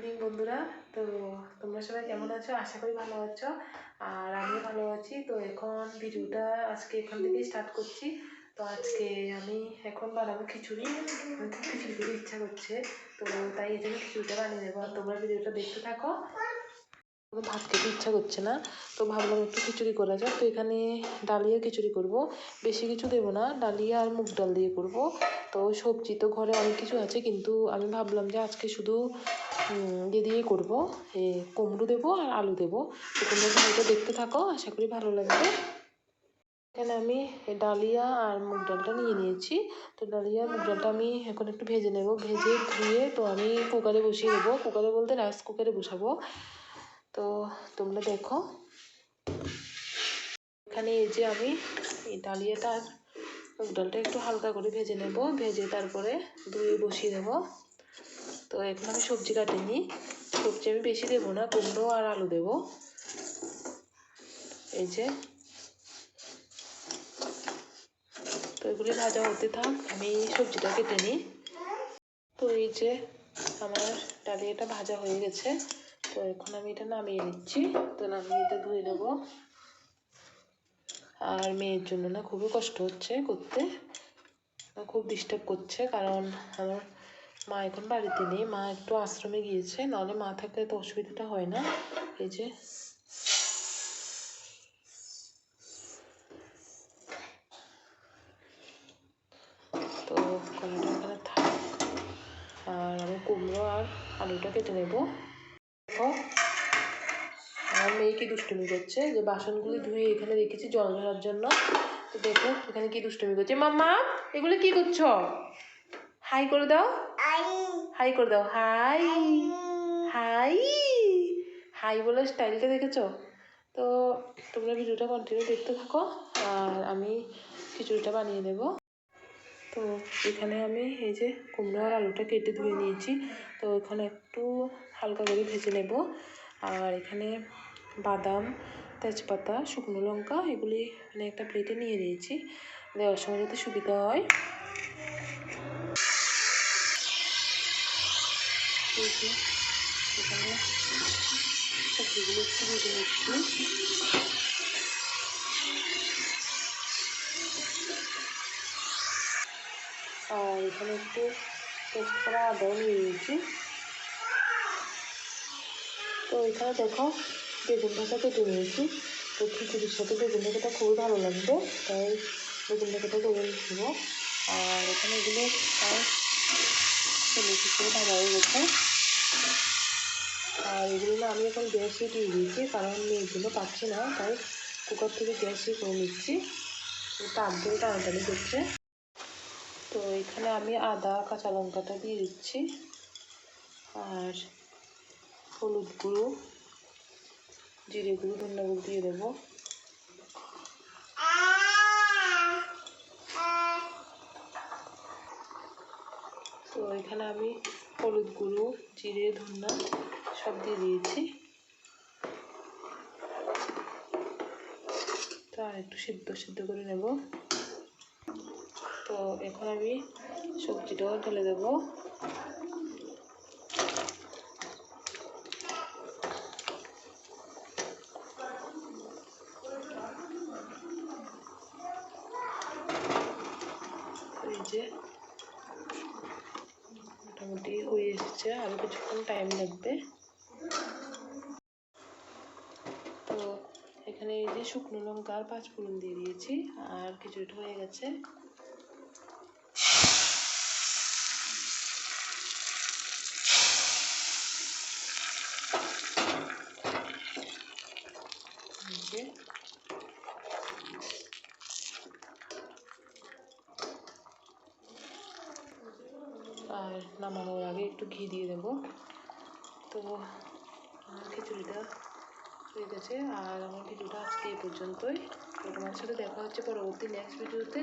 Evening বন্ধুরা। তো তোমরা সবাই কেমন আছো? আশা করি ভালো আছো, আর আমি ভালো আছি। তো এখন ভিডিওটা আজকে এখান থেকেই স্টার্ট করছি। তো আজকে আমি এখন বানাবো খিচুড়ি। খুব খিচুড়ি খেতে ইচ্ছা করছে, তো তাই এই জন্য খিচুড়িটা বানিয়ে নেবো। আর তোমরা ভিডিওটা দেখতে থাকো। ভাত খেতে ইচ্ছা করছে না, তো ভাবলাম একটু খিচুড়ি করা যাক। তো এখানে ডালিয়ার খিচুড়ি করব, বেশি কিছু দেবো না, ডালিয়া আর মুগ ডাল দিয়ে করব। তো সবজি তো ঘরে অনেক কিছু আছে, কিন্তু আমি ভাবলাম যে আজকে শুধু দিয়েই করবো। কুমড়ো দেবো আর আলু দেবো। তো তোমরা ভিডিওটা দেখতে থাকো, আশা করি ভালো লাগবে। এখানে আমি ডালিয়া আর মুগ ডালটা নিয়ে নিয়েছি। তো ডালিয়া মুগ ডালটা আমি এখন একটু ভেজে নেব, ভেজে ধুয়ে তো আমি কুকারে বসিয়ে দেবো। কুকারে বলতে রাইস কুকারে বসাবো। তো তোমরা দেখো, এখানে এই যে আমি এই ডালিয়াটা আর মুগ ডালটা একটু হালকা করে ভেজে নেব, ভেজে তারপরে ধুয়ে বসিয়ে দেবো। তো এখন আমি সবজি কাটে নিই। সবজি আমি বেশি দেবো না, কুমড়ো আর আলু দেবো। এই যে, তো এগুলি ভাজা হতে থাক, আমি সবজিটা কেটে নিই। তো এই যে আমার ডালিয়াটা ভাজা হয়ে গেছে। তো এখন আমি এটা নামিয়ে নিচ্ছি। তো নামিয়ে এটা ধুয়ে দেবো। আর মেয়ের জন্য না খুবই কষ্ট হচ্ছে করতে, খুব ডিস্টার্ব করছে, কারণ আমার মা এখন বাড়িতে নেই, মা একটু আশ্রমে গিয়েছে। নাহলে মা থাকলে তো অসুবিধাটা হয় না। এই যে, তো কলাটা এখানে থাক, আর আমি কুমড়ো আর আলুটা কেটে নেব। দেখো আমার মেয়ে কি দুষ্টুমি করছে, যে বাসনগুলি ধুয়ে এখানে রেখেছি জল ঢালার জন্য। তো দেখো এখানে কি দুষ্টুমি করছে। মাম্মা এগুলো কি করছো? হাই করে দাও, হাই করে দাও, হাই হাই হাই বলে স্টাইলটা দেখেছো? তো তোমরা ভিডিওটা কন্টিনিউ দেখতে থাকো, আর আমি খিচুড়িটা বানিয়ে নেব। তো এখানে আমি এই যে কুমড়ো আর আলুটা কেটে ধুয়ে নিয়েছি। তো এখানে একটু হালকা করে ভেজে নেব। আর এখানে বাদাম, তেজপাতা, শুকনো লঙ্কা এগুলি মানে একটা প্লেটে নিয়ে নিয়েছি, দেওয়ার সময় যাতে সুবিধা হয়। এখানে সবজিগুলো একটু ভেজে নিচ্ছি। আর এখানে একটু পেস্ট করা আদাও নিয়ে নিয়েছি। তো এখানে দেখো বেগুন ভাজা কেটে নিয়েছি। তো খিচুড়ির সাথে বেগুন ভাজাটা খুবই ভালো লাগবে, তাই বেগুন ভাজাটা করে দেবো। আর এখানে এগুলো প্রায় করে ভাজা হয়ে গেছে। আর এগুলো না আমি এখন গ্যাসে দিয়ে দিয়েছি, কারণ মেয়েগুলো পাচ্ছি না, তাই কুকার থেকে গ্যাসে করে নিচ্ছি। তাপ দিয়ে টানাটানি করছে। তো এখানে আমি আদা কাঁচা লঙ্কাটা দিয়ে দিচ্ছি, আর হলুদ গুঁড়ো, জিরে গুঁড়ো, ধনিয়া গুঁড়ো দিয়ে দেবো। তো এখানে আমি হলুদ গুঁড়ো, জিরে, ধনিয়া সব দিয়ে দিয়েছি। তো আর একটু সিদ্ধ করে নেব। তো এখন আমি সবজিটাও ঢেলে দেবো। এই যে মোটামুটি হয়ে এসেছে, আরও কিছুক্ষণ টাইম লাগবে। তো এখানে এই যে শুকনো লঙ্কা আর 5 ফোড়ন দিয়ে দিয়েছি, আর খিচুড়িটা হয়ে গেছে। আর নামানোর আগে একটু ঘি দিয়ে দেবো। তো আমার খিচুড়িটা হয়ে গেছে, আর আমার ভিডিওটা আজকে এই পর্যন্তই। তো তোমার সাথে দেখা হচ্ছে পরবর্তী নেক্সট ভিডিওতে।